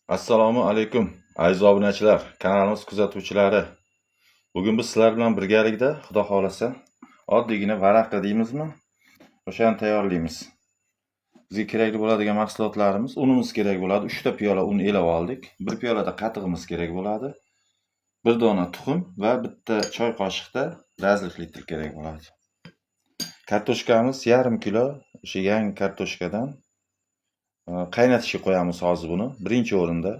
Assalomu alaykum aziz obunachilar, kanalimiz kuzatuvchilari. Bugun biz sizlar bilan birgalikda, xudo xolasa, oddiygina varaqqa deymizmi, o'shani tayyorlaymiz. Bizga kerakli bo'ladigan mahsulotlarimiz, unimiz kerak bo'ladi. 3 ta piyola un elab oldik. 1 piyolada qatig'imiz kerak bo'ladi. 1 dona tuxum va bitta choy qoshiqda razlik litr kerak bo'ladi. Kartoshkamiz 1,5 kilo, o'sha yangi kartoshkadan qaynatishga qo'yamiz hozir buni. Birinchi o'rinda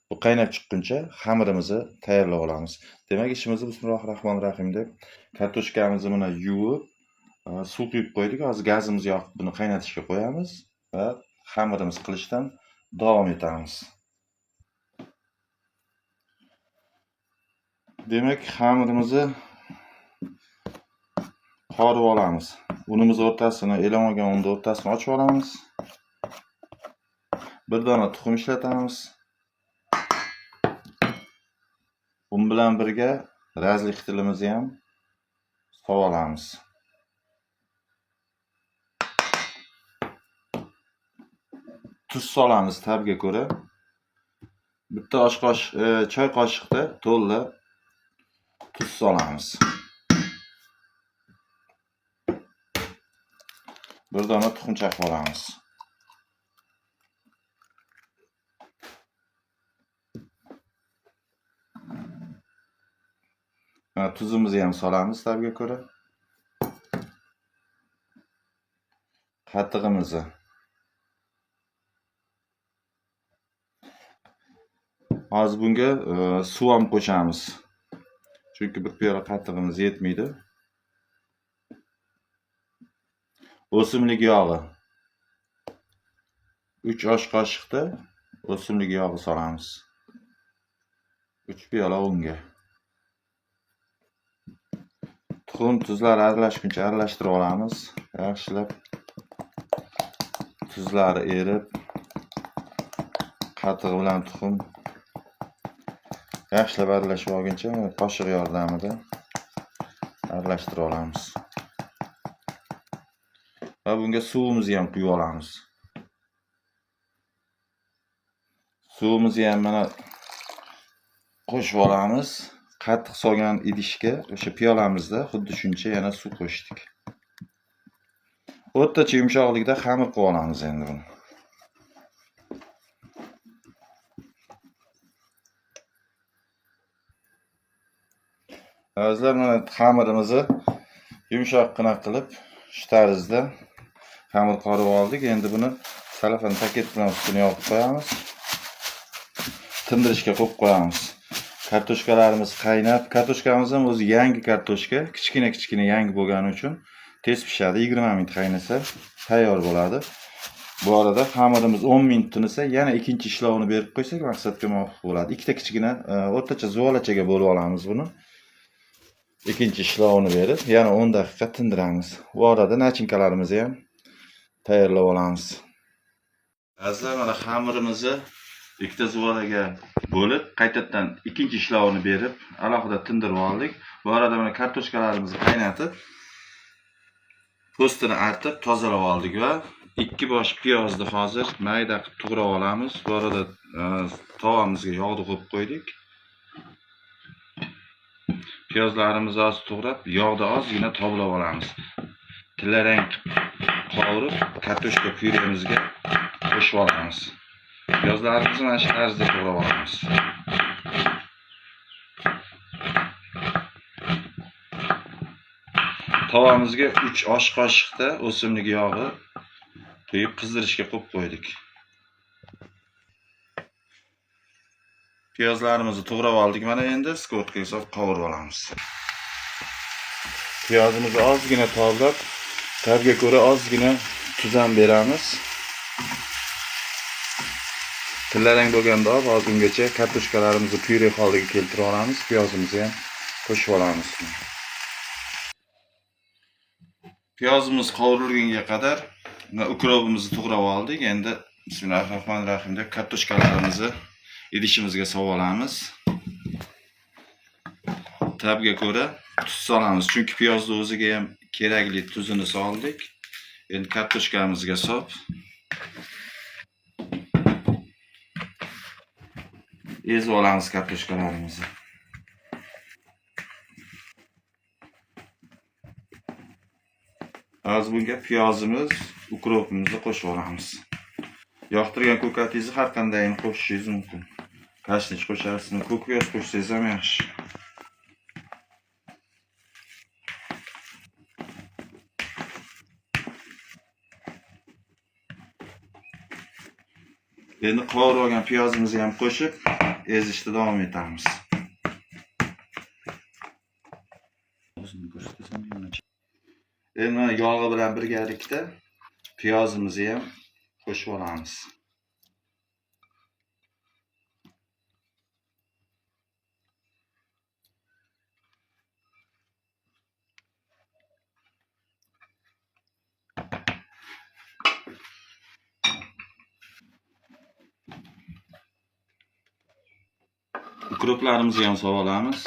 bu qaynab chiqquncha xamirimizni tayyorlab olamiz. Demak, ishimizni bismillahir-rohmanir-rohim deb kartoshkamizni mana yuvib, suv quyib qo'ydik. Hozir gazimizni yoqib buni qaynatishga qo'yamiz va xamirimiz qilishdan davom etamiz. Demak, xamirimizni qorib olamiz. Unimiz o'rtasini, elam olgan unni o'rtasini ochib olamiz. 1 dona tuxum ishlatamiz. Un bilan birga razlik tilimizni ham solib olamiz. Tuz solamiz tabga ko'ra. Bitta osh qoshiq, choy qoshiqda to'la tuz solamiz. 1 dona tuxum chaqib olamiz. Tuzimizni ham solamiz tabga ko'ra. Qatig'imizni. Hozir bunga suv ham qo'shamiz. Chunki 1 piyola qatig'imiz yetmaydi. O'simlik yog'i. 3 osh qoshiqda o'simlik yog'i solamiz. 3 piyola unga. Tuxum, tuzlar aralashguncha aralashtirib olamiz. Yaxshilab tuzlari erib, qatig' bilan tuxum yaxshilab aralashib olguncha qoshiq yordamida aralashtirib olamiz. Va bunga suvimizni ham quyib olamiz. Suvimizni ham mana qo'shib olamiz. Qatiq solgan idishga o'sha piyolamizda xuddi shuncha yana suv qo'shdik. O'rtacha yumshoqlikda xamir qilib olamiz endi buni. Azizlar, mana xamirimizni yumshoqqina qilib shu tarzda xamir qorib oldik. Endi buni salafan paket bilan ustini yopib qo'yamiz. Tindirishga qo'yib qo'yamiz. Kartoshkalarimiz qaynab, kartoshkamiz ham o'zi yangi kartoshka, kichkina yangi bo'lgani uchun tez pishadi. 20 minut qaynasa tayyor bo'ladi. Bu arada xamirimiz 10 minut tinsa, yana ikkinchi ishlovini berib qo'ysak maqsadga muvofiq bo'ladi. Ikkita kichkina o'rtacha zuvolachaga bo'lib olamiz buni. Ikkinchi ishlovini berib, yana 10 daqiqa tindiramiz. Bu arada nachinkalarimizni ham tayyorlab olamiz. Azizlar, mana xamirimizni ikkita zuvolaga bo'lib, qaytadan ikkinchi ishlovini berib, alohida tindirib oldik. Bu arada mana kartoshkalarimizni qaynatib, po'stini artib, tozalab oldik va 2 bosh piyozni hozir mayda qilib to'g'rab olamiz. Bu arada tovamizga yog'ni qo'yib qo'ydik. Piyozlarimizni oz to'g'rab, yog'da ozgina toblab olamiz. Tillarang qovurib, kartoshka pyuremizga qo'shib olamiz. Piyozlarimizni mana shu tarzda to'g'rab olamiz. Tovamizga 3 osh qoshiqda o'simlik yog'i quyib qizdirishga qo'yib qo'ydik. Piyozlarimizni to'g'rab oldik. Mana endi skotga solib qovurib olamiz. Piyozimizni ozgina toblab, tabga ko'ra ozgina tuz ham beramiz. Tillarang bo'lganda hozir ungacha kartoshkalarimizni pyure holiga keltirib olamiz. Piyozimizni ham qo'shib olamiz. Piyozimiz qovurilgunga qadar ukrobimizni to'g'rab oldik. Endi bismillahir-rohmanir-rohim deb kartoshkalarimizni idishimizga solib olamiz. Tabga ko'ra tuz solamiz, chunki piyozni o'ziga ham kerakli tuzini soldik. Endi kartoshkamizga solib ezib olamiz kartoshkalarimizni. Hozir bunga piyozimiz, ukropimizni qo'shib olamiz. Yoqtirgan ko'katingizni har qandayini qo'shishingiz mumkin. Kashnich qo'shasiz, ko'k piyoz qo'shsangiz ham yaxshi. Endi qovurib olgan piyozimizni ham qo'shib, ezishda davom etamiz. Endi yog'i bilan birgalikda piyozimizni ham qo'shib olamiz. Ukroplarimizni ham solamiz.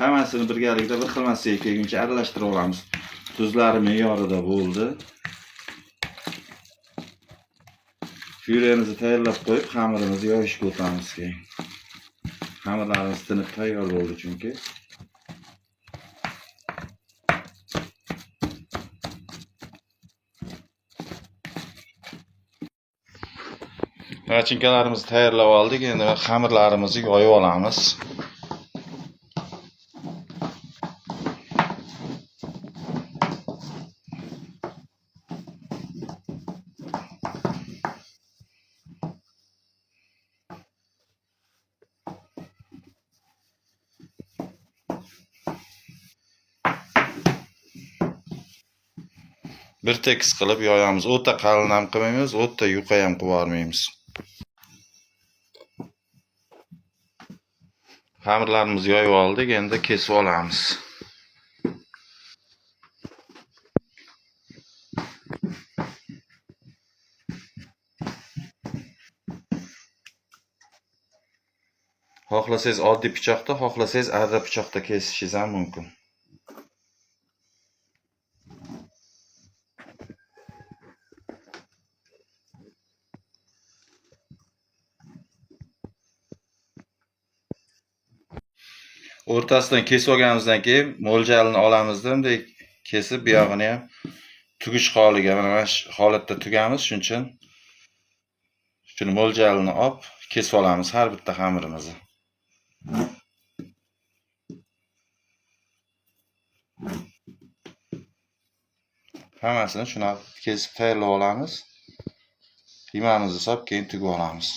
Hammasini birgalikda bir xil massaga kelguncha aralashtirib olamiz. Tuzlari me'yorida bo'ldi. Pyuremizni tayyorlab qo'yib, xamirimizni yoyishga o'tamiz keyin. Xamirlarimiz tinib tayyor bo'ldi chunki. Nachinkalarimizni tayyorlab oldik. Endi xamirlarimizni yoyib olamiz. Bir tekis qilib yoyamiz. O'ta qalin ham qilmaymiz, o'ta yuqa ham qilib yubormaymiz. Xamirlarimizni yoyib oldik, endi kesib olamiz. Xohlasangiz oddiy pichoqda, xohlasangiz arra pichoqda kesishingiz ham mumkin. O'rtasidan kesib olganimizdan keyin mo'ljalini olamizda, bunday kesib, bu yog'ini ham tugish holiga, mana shu holatda tugamiz, shuning uchun shuni mo'ljalini olib kesib olamiz har bitta xamirimizni. Hammasini shuna kesib tayyorlab olamiz. Qiymamizni solib keyin tugib olamiz.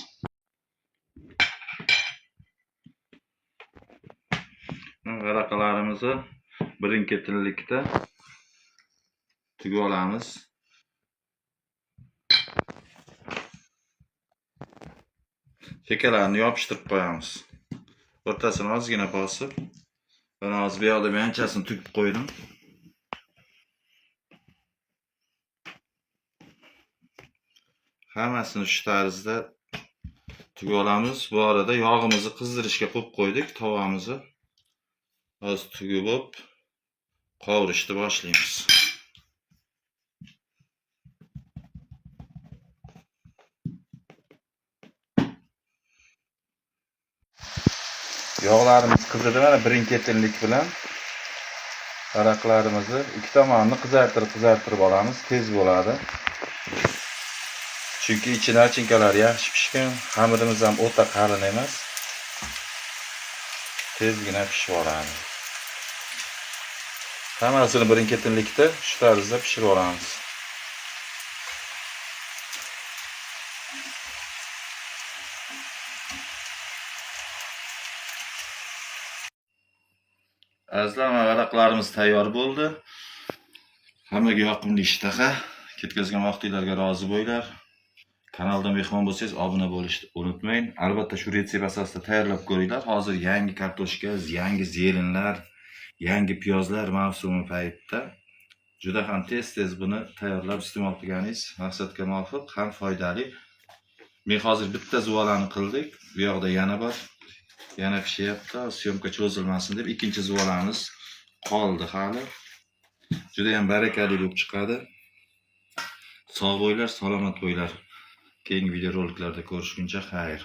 Varaqalarimizni birin-ketinlikda tugib olamiz. Chekalarini yopishtirib qo'yamiz. O'rtasini ozgina bosib, mana hozir bu yoqda anchasini tugib qo'ydim. Hammasini shu tarzda tugib olamiz. Bu arada yog'imizni qizdirishga qo'yib qo'ydik, tovamizni. Hozir tugib olib qovurishni boshlaymiz. Yog'larimiz qizidi, mana birin-ketinlik bilan varaqlarimizni ikki tomonini qizartirib olamiz, tez bo'ladi. Chunki ichi nachinkalar yaxshi pishgan, xamirimiz ham o'ta qalin emas. Tezgina pishib oladi. Hammasini birin-ketinlikda shu tarzda pishirib olamiz. Azizlar, varaqlarimiz tayyor bo'ldi. Hammaga yoqimli ishtaha. Ketkazgan vaqtingizga rozi bo'linglar. Kanalda mehmon bo'lsangiz, obuna bo'lishni unutmang. Albatta shu retsept asosida tayyorlab ko'ringlar. Hozir yangi kartoshka, yangi zelinlar, yangi piyozlar mavsumi paytida juda ham tez buni tayyorlab iste'mol qilganingiz maqsadga muvofiq ham foydali. Men hozir bitta zuvalani qildik. Bu yoqda yana bor. Yana pishyapti. Syomka cho'zilmasin deb ikkinchi zuvalamiz qoldi hali. Juda ham barakali bo'lib chiqadi. Sog' bo'linglar, salomat bo'linglar. Keyingi videoroliklarda ko'rishguncha xayr.